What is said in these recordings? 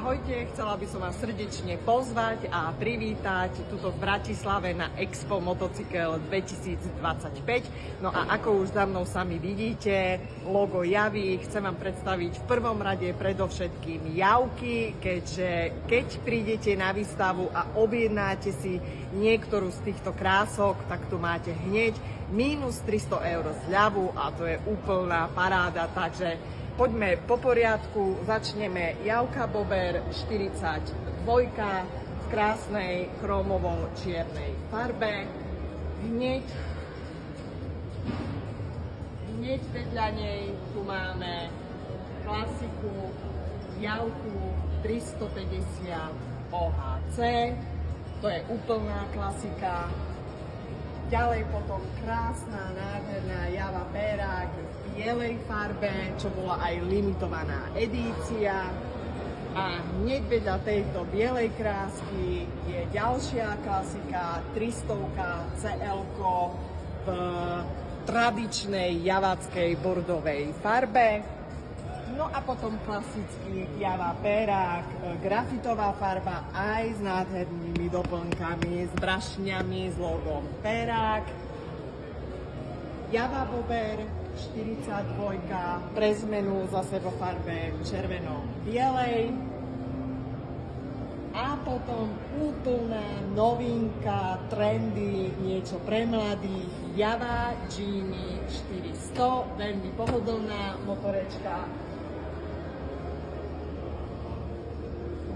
Ahojte, chcela by som vás srdečne pozvať a privítať tuto v Bratislave na Expo Motocykel 2025. No a ako už za mnou sami vidíte, logo Javy, chcem vám predstaviť v prvom rade predovšetkým javky, keďže keď prídete na výstavu a objednáte si niektorú z týchto krások, tak tu máte hneď minus 300 eur zľavu a to je úplná paráda, takže poďme po poriadku, začneme javka Bober 42 v krásnej chromovo čiernej farbe. Hneď vedľa nej tu máme klasiku javku 350 OHC, to je úplná klasika. Ďalej potom krásna, nádherná Java Perák v bielej farbe, čo bola aj limitovaná edícia. A hneď vedľa tejto bielej krásky je ďalšia klasika 300 CL v tradičnej javackej bordovej farbe. No a potom klasický Java Perák, grafitová farba aj s nádhernými doplnkami, s brašňami, s logom Perák. Java Bober 42 pre zmenu zase vo farbe červeno-bielej. A potom úplná novinka, trendy, niečo pre mladých, Java Genie 400, veľmi pohodlná motorečka.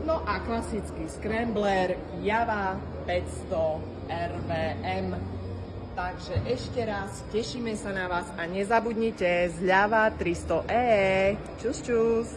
No a klasický scrambler Java 500 RVM. Takže ešte raz, tešíme sa na vás a nezabudnite, zľava 300E. Čus, čus.